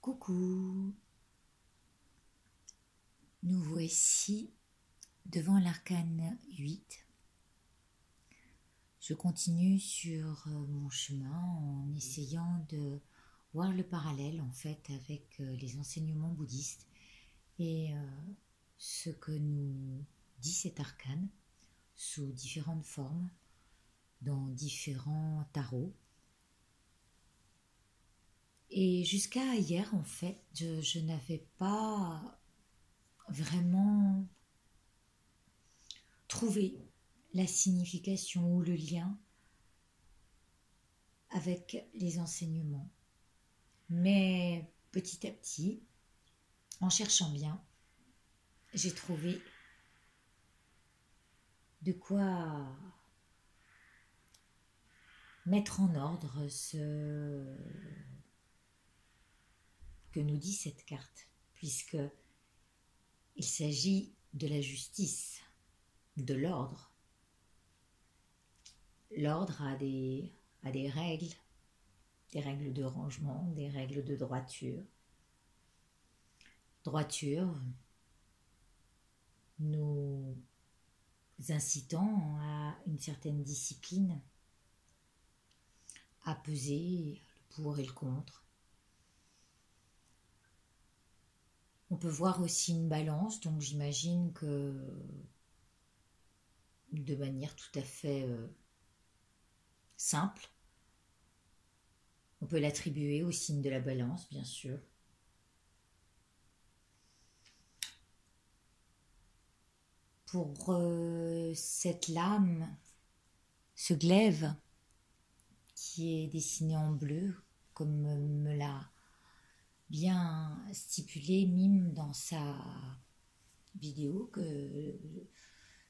Coucou, nous voici devant l'arcane 8. Je continue sur mon chemin en essayant de voir le parallèle en fait avec les enseignements bouddhistes et ce que nous dit cet arcane sous différentes formes, dans différents tarots. Et jusqu'à hier, en fait, je n'avais pas vraiment trouvé la signification ou le lien avec les enseignements. Mais petit à petit, en cherchant bien, j'ai trouvé de quoi mettre en ordre ce que nous dit cette carte, puisque il s'agit de la justice, de l'ordre. L'ordre a des règles de rangement, des règles de droiture. Droiture, nous incitant à une certaine discipline, à peser le pour et le contre. On peut voir aussi une balance, donc j'imagine que de manière tout à fait simple, on peut l'attribuer au signe de la balance, bien sûr. Pour cette lame, ce glaive qui est dessiné en bleu, comme me l'a bien stipulé Mime dans sa vidéo, que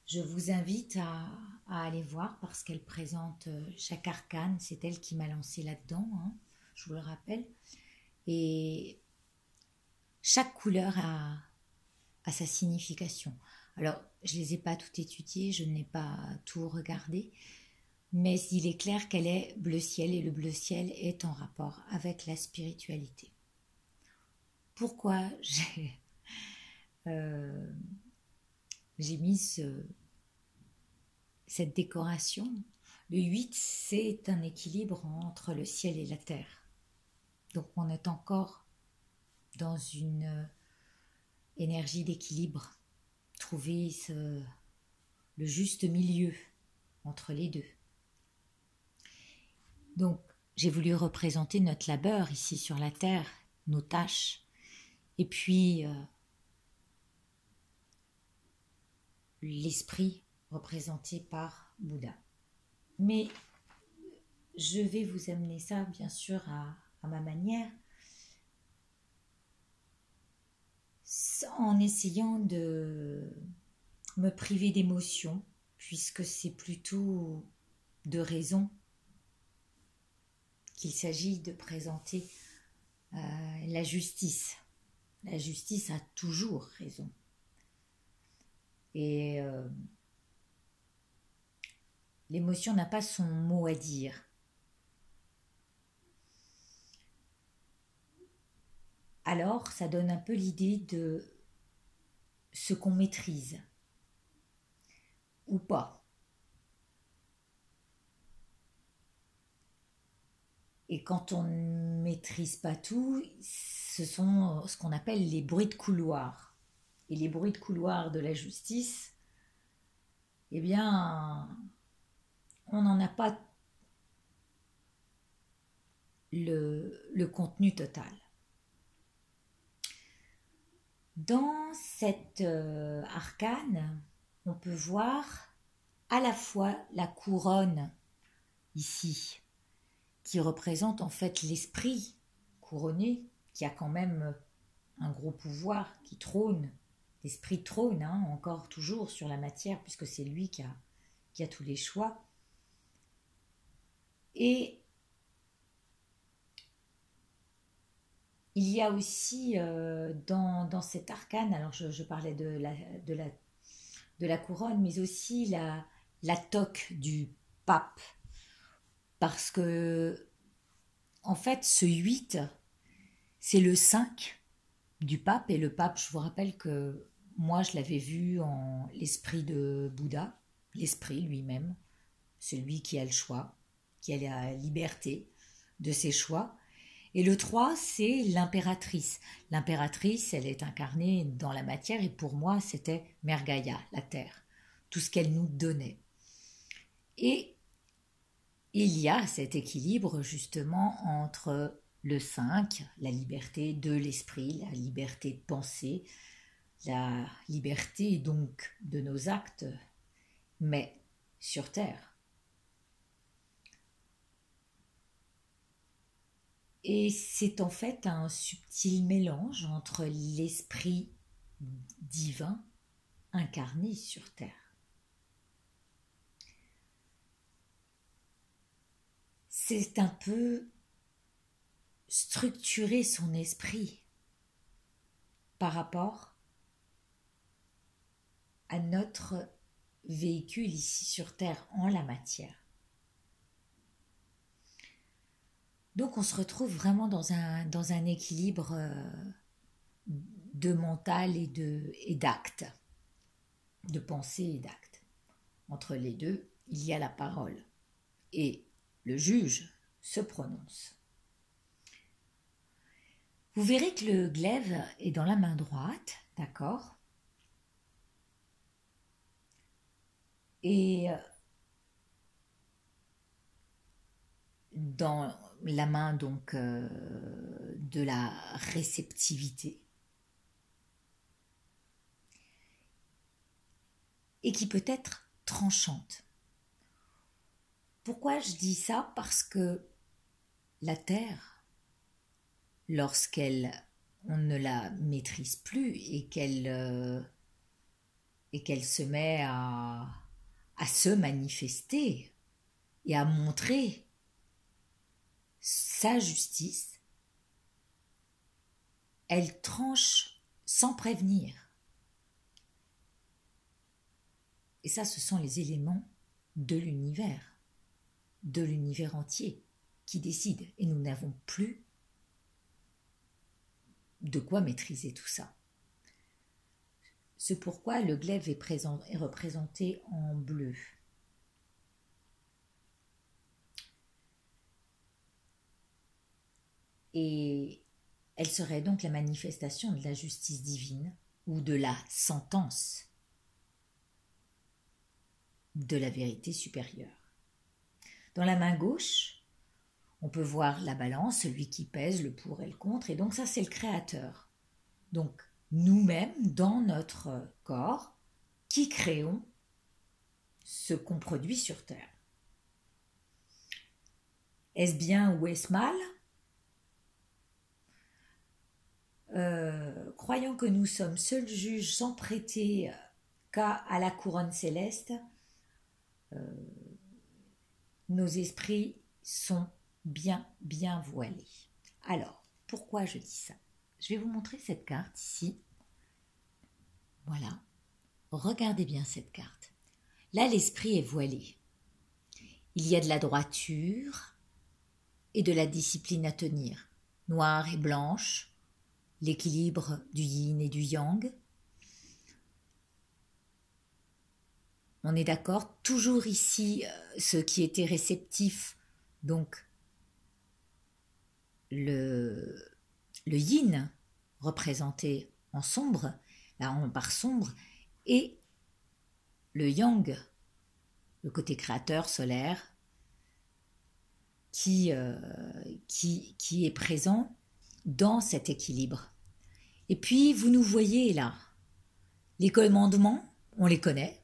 je vous invite à aller voir parce qu'elle présente chaque arcane. C'est elle qui m'a lancé là-dedans, hein, je vous le rappelle. Et chaque couleur a sa signification. Alors, je ne les ai pas toutes étudiées, je n'ai pas tout regardé, mais il est clair qu'elle est bleu ciel et le bleu ciel est en rapport avec la spiritualité. Pourquoi j'ai mis cette décoration? Le 8, c'est un équilibre entre le ciel et la terre. Donc on est encore dans une énergie d'équilibre. Trouver le juste milieu entre les deux. Donc j'ai voulu représenter notre labeur ici sur la terre, nos tâches. Et puis, l'esprit représenté par Bouddha. Mais je vais vous amener ça, bien sûr, à ma manière, en essayant de me priver d'émotions, puisque c'est plutôt de raison qu'il s'agit de présenter la justice. La justice a toujours raison. Et l'émotion n'a pas son mot à dire. Alors, ça donne un peu l'idée de ce qu'on maîtrise ou pas. Et quand on ne maîtrise pas tout, ce sont ce qu'on appelle les bruits de couloir. Et les bruits de couloir de la justice, eh bien, on n'en a pas le contenu total. Dans cette arcane, on peut voir à la fois la couronne ici, qui représente en fait l'esprit couronné, qui a quand même un gros pouvoir, qui trône. L'esprit trône, hein, encore toujours sur la matière, puisque c'est lui qui a tous les choix. Et il y a aussi dans cet arcane, alors je parlais de la couronne, mais aussi la toque du pape. Parce que, en fait, ce 8, C'est le 5 du pape, et le pape, je vous rappelle que moi je l'avais vu en l'esprit de Bouddha, l'esprit lui-même, celui qui a le choix, qui a la liberté de ses choix. Et le 3, c'est l'impératrice. L'impératrice, elle est incarnée dans la matière, et pour moi, c'était Mère Gaïa, la terre, tout ce qu'elle nous donnait. Et il y a cet équilibre justement entre le 5, la liberté de l'esprit, la liberté de penser, la liberté donc de nos actes, mais sur terre. Et c'est en fait un subtil mélange entre l'esprit divin incarné sur terre. C'est un peu structurer son esprit par rapport à notre véhicule ici sur terre en la matière. Donc on se retrouve vraiment dans un équilibre de mental et d'acte, de pensée et d'acte. Entre les deux, il y a la parole et le juge se prononce. Vous verrez que le glaive est dans la main droite, d'accord? Et dans la main donc de la réceptivité, et qui peut être tranchante. Pourquoi je dis ça? Parce que la terre, lorsqu'on ne la maîtrise plus et qu'elle se met à se manifester et à montrer sa justice, elle tranche sans prévenir. Et ça, ce sont les éléments de l'univers entier, qui décident. Et nous n'avons plus de quoi maîtriser tout ça. C'est pourquoi le glaive est représenté en bleu. Et elle serait donc la manifestation de la justice divine ou de la sentence de la vérité supérieure. Dans la main gauche, on peut voir la balance, celui qui pèse le pour et le contre, et donc ça c'est le créateur. Donc nous-mêmes, dans notre corps, qui créons ce qu'on produit sur Terre. Est-ce bien ou est-ce mal? Croyant que nous sommes seuls juges sans prêter qu'à à la couronne céleste, nos esprits sont bien voilés. Alors, pourquoi je dis ça? Je vais vous montrer cette carte ici. Voilà. Regardez bien cette carte. Là, l'esprit est voilé. Il y a de la droiture et de la discipline à tenir. Noire et blanche, l'équilibre du yin et du yang. On est d'accord, toujours ici, ce qui était réceptif, donc le yin représenté en sombre, là en par sombre, et le yang, le côté créateur solaire, qui est présent dans cet équilibre. Et puis, vous nous voyez là, les commandements, on les connaît,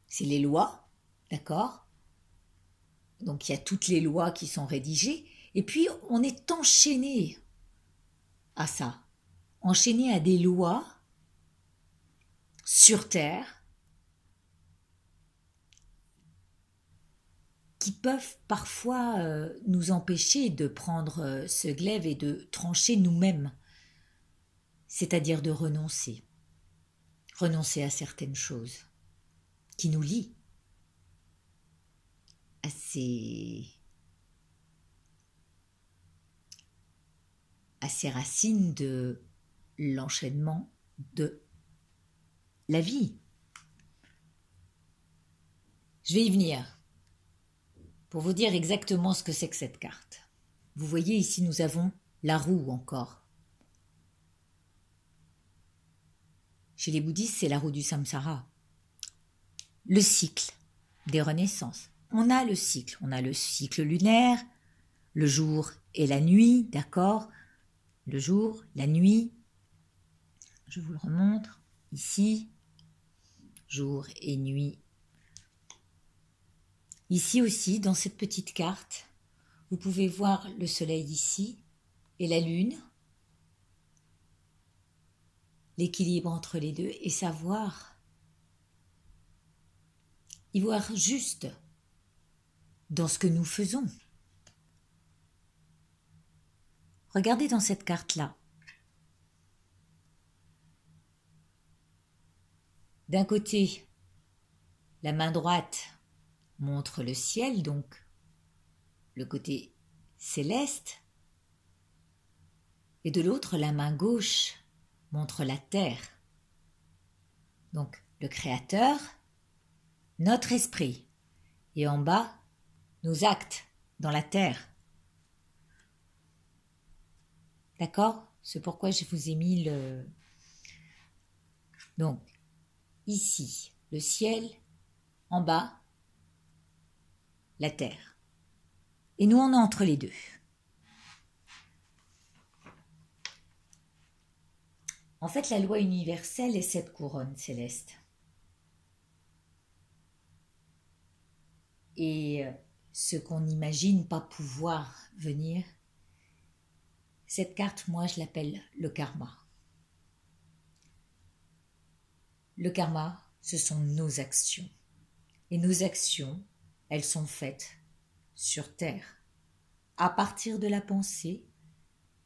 c'est les lois, d'accord? Donc, il y a toutes les lois qui sont rédigées, et puis on est enchaîné à ça, enchaîné à des lois sur Terre qui peuvent parfois nous empêcher de prendre ce glaive et de trancher nous-mêmes, c'est-à-dire de renoncer à certaines choses qui nous lient à ces à ses racines de l'enchaînement de la vie. Je vais y venir pour vous dire exactement ce que c'est que cette carte. Vous voyez ici nous avons la roue encore. Chez les bouddhistes, c'est la roue du samsara. Le cycle des renaissances. On a le cycle lunaire, le jour et la nuit, d'accord? Le jour, la nuit, je vous le remontre, ici, jour et nuit. Ici aussi, dans cette petite carte, vous pouvez voir le soleil ici et la lune, l'équilibre entre les deux et y voir juste dans ce que nous faisons. Regardez dans cette carte-là. D'un côté, la main droite montre le ciel, donc le côté céleste, et de l'autre, la main gauche montre la terre. Donc le Créateur, notre esprit, et en bas, nos actes dans la terre. D'accord? C'est pourquoi je vous ai mis le... Donc, ici, le ciel, en bas, la terre. Et nous, on est entre les deux. En fait, la loi universelle est cette couronne céleste. Et ce qu'on n'imagine pas pouvoir venir, cette carte, moi, je l'appelle le karma. Le karma, ce sont nos actions. Et nos actions, elles sont faites sur Terre, à partir de la pensée,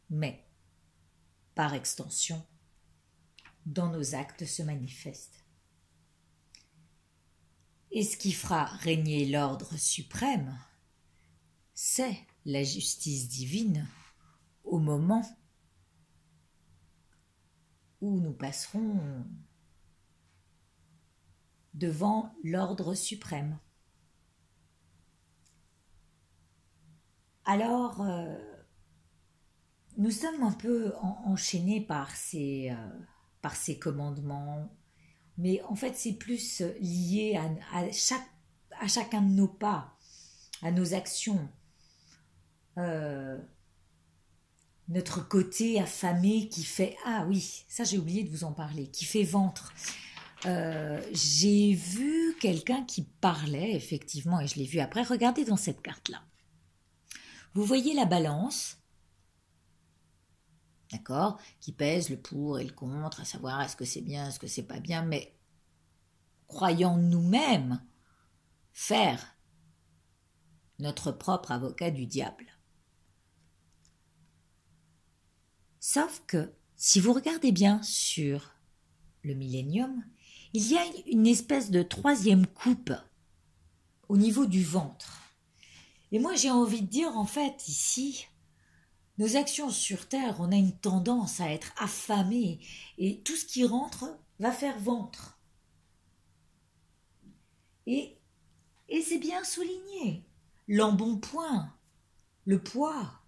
mais, par extension, dans nos actes se manifestent. Et ce qui fera régner l'ordre suprême, c'est la justice divine au moment où nous passerons devant l'ordre suprême. Alors, nous sommes un peu enchaînés par ces commandements, mais en fait c'est plus lié à chacun de nos pas, à nos actions, notre côté affamé qui fait, ah oui, ça j'ai oublié de vous en parler, qui fait ventre. J'ai vu quelqu'un qui parlait effectivement, et je l'ai vu après, regardez dans cette carte-là. Vous voyez la balance, d'accord, qui pèse le pour et le contre, à savoir est-ce que c'est bien, est-ce que c'est pas bien, mais croyons nous-mêmes faire notre propre avocat du diable. Sauf que, si vous regardez bien sur le millénium, il y a une espèce de troisième coupe au niveau du ventre. Et moi j'ai envie de dire, en fait, ici, nos actions sur Terre, on a une tendance à être affamés, et tout ce qui rentre va faire ventre. Et c'est bien souligné. L'embonpoint, le poids.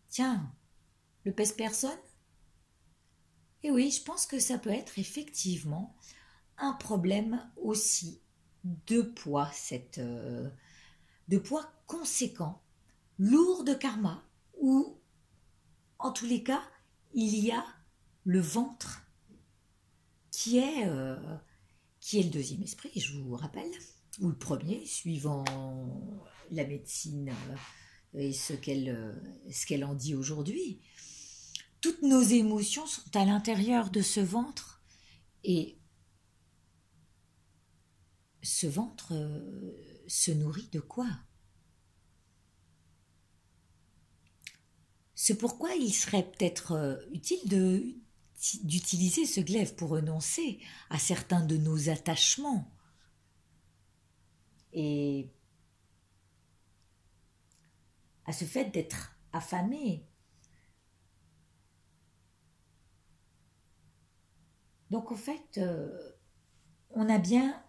Tiens, le pèse-personne? Et oui, je pense que ça peut être effectivement un problème aussi de poids, de poids conséquent, lourd de karma, où, en tous les cas, il y a le ventre qui est le deuxième esprit, je vous rappelle, ou le premier, suivant la médecine et ce qu'elle en dit aujourd'hui. Toutes nos émotions sont à l'intérieur de ce ventre, et ce ventre se nourrit de quoi? C'est pourquoi il serait peut-être utile d'utiliser ce glaive pour renoncer à certains de nos attachements et à ce fait d'être affamé. Donc en fait, on a bien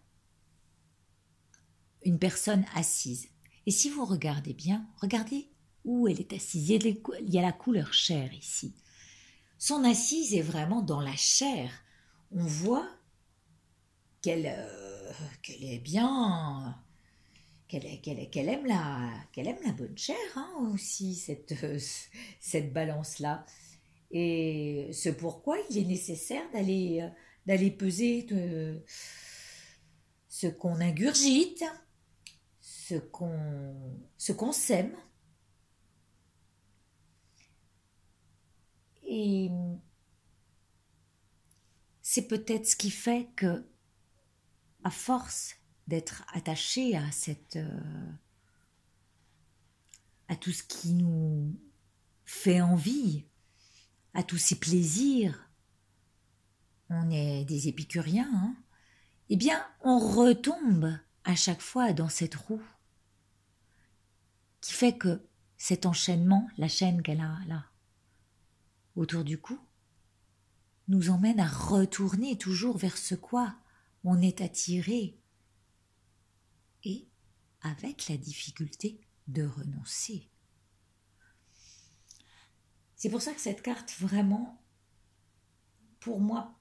une personne assise. Et si vous regardez bien, regardez où elle est assise. Il y a la couleur chair ici. Son assise est vraiment dans la chair. On voit qu'elle est bien, qu'elle aime la bonne chair hein, aussi, cette balance-là. Et c'est pourquoi il est nécessaire d'aller peser ce qu'on ingurgite, ce qu'on sème. Et c'est peut-être ce qui fait que, à force d'être attaché à tout ce qui nous fait envie, à tous ces plaisirs, on est des épicuriens, hein, eh bien, on retombe à chaque fois dans cette roue qui fait que cet enchaînement, la chaîne qu'elle a là, autour du cou, nous emmène à retourner toujours vers ce quoi on est attiré et avec la difficulté de renoncer. C'est pour ça que cette carte, vraiment, pour moi,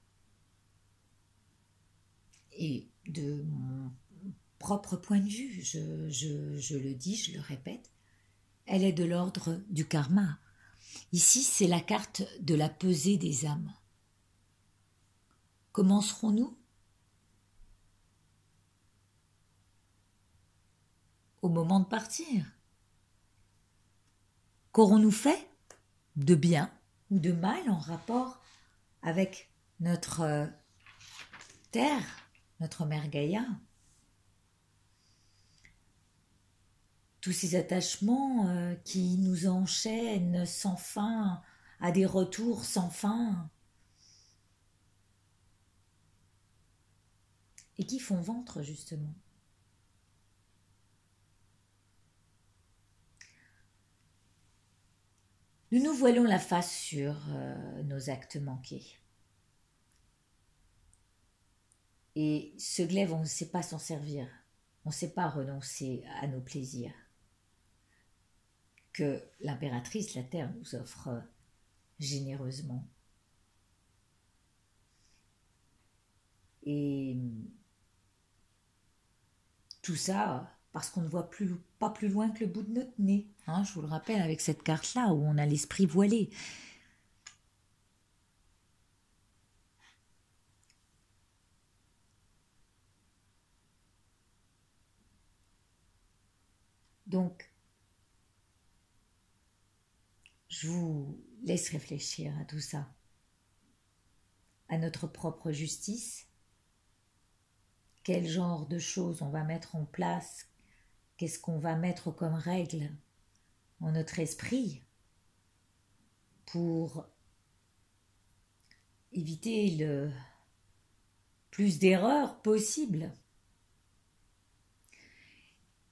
et de mon propre point de vue, je le dis, je le répète, elle est de l'ordre du karma. Ici, c'est la carte de la pesée des âmes. Commencerons-nous au moment de partir? Qu'aurons-nous fait de bien ou de mal en rapport avec notre terre, notre mère Gaïa? Tous ces attachements qui nous enchaînent sans fin, à des retours sans fin, et qui font ventre justement. Nous nous voilons la face sur nos actes manqués. Et ce glaive, on ne sait pas s'en servir. On ne sait pas renoncer à nos plaisirs que l'impératrice, la Terre, nous offre généreusement. Et tout ça parce qu'on ne voit pas plus loin que le bout de notre nez. Hein, je vous le rappelle avec cette carte-là où on a l'esprit voilé. Donc, je vous laisse réfléchir à tout ça, à notre propre justice. Quel genre de choses on va mettre en place? Qu'est-ce qu'on va mettre comme règle en notre esprit pour éviter le plus d'erreurs possible?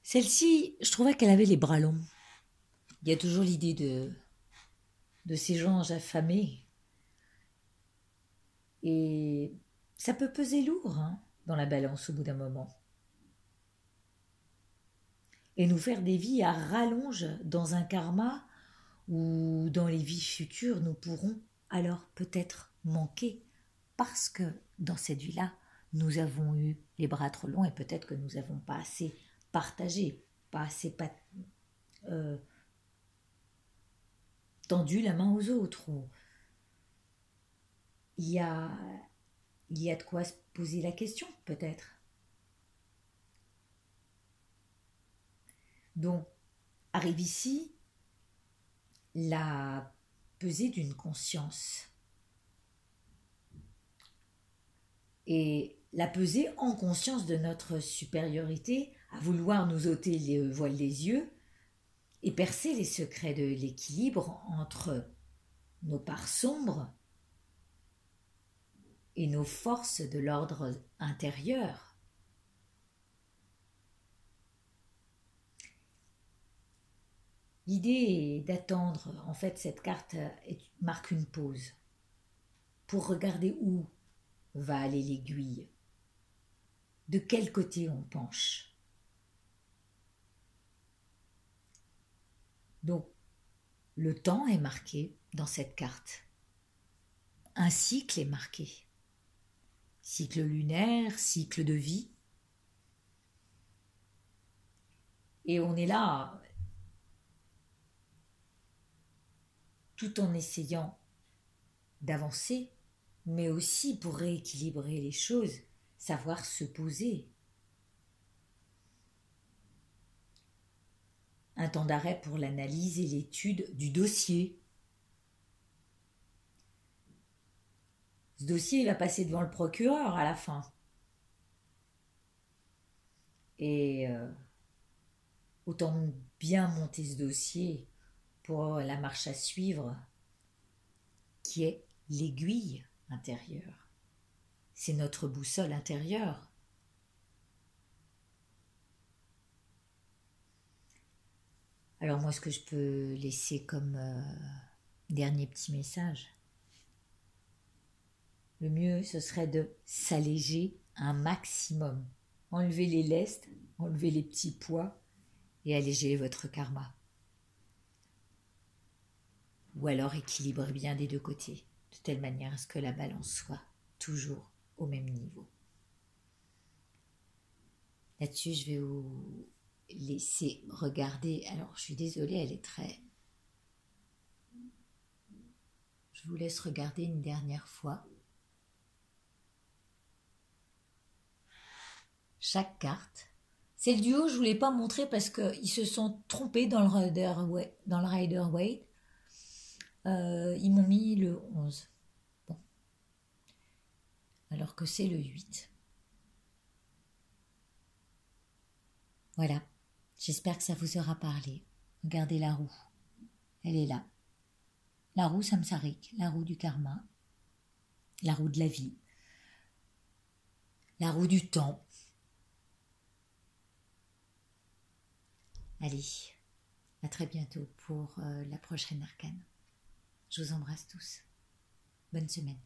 Celle-ci, je trouvais qu'elle avait les bras longs. Il y a toujours l'idée de ces gens affamés. Et ça peut peser lourd hein, dans la balance au bout d'un moment. Et nous faire des vies à rallonge dans un karma où dans les vies futures nous pourrons alors peut-être manquer parce que dans cette vie-là nous avons eu les bras trop longs et peut-être que nous n'avons pas assez partagé, pas assez tendu la main aux autres. Il y a de quoi se poser la question peut-être. Donc arrive ici la pesée d'une conscience. Et la pesée en conscience de notre supériorité à vouloir nous ôter le voile des yeux et percer les secrets de l'équilibre entre nos parts sombres et nos forces de l'ordre intérieur. L'idée est d'attendre, en fait cette carte marque une pause pour regarder où va aller l'aiguille? De quel côté on penche? Donc, le temps est marqué dans cette carte. Un cycle est marqué. Cycle lunaire, cycle de vie. Et on est là tout en essayant d'avancer, mais aussi pour rééquilibrer les choses, savoir se poser. Un temps d'arrêt pour l'analyse et l'étude du dossier. Ce dossier va passer devant le procureur à la fin. Et autant bien monter ce dossier pour la marche à suivre, qui est l'aiguille intérieure. C'est notre boussole intérieure. Alors moi, ce que je peux laisser comme dernier petit message, le mieux, ce serait de s'alléger un maximum. Enlever les lestes, enlever les petits poids et alléger votre karma. Ou alors équilibrer bien des deux côtés, de telle manière à ce que la balance soit toujours au même niveau. Là-dessus, je vais vous laisser regarder. Alors, je suis désolée, elle est très... Je vous laisse regarder une dernière fois. Chaque carte. C'est le duo, je ne vous l'ai pas montré parce qu'ils se sont trompés dans le Rider-Waite. Ils m'ont mis le 11. Bon. Alors que c'est le 8. Voilà. J'espère que ça vous aura parlé. Regardez la roue. Elle est là. La roue samsarique, la roue du karma, la roue de la vie, la roue du temps. Allez, à très bientôt pour la prochaine arcane. Je vous embrasse tous. Bonne semaine.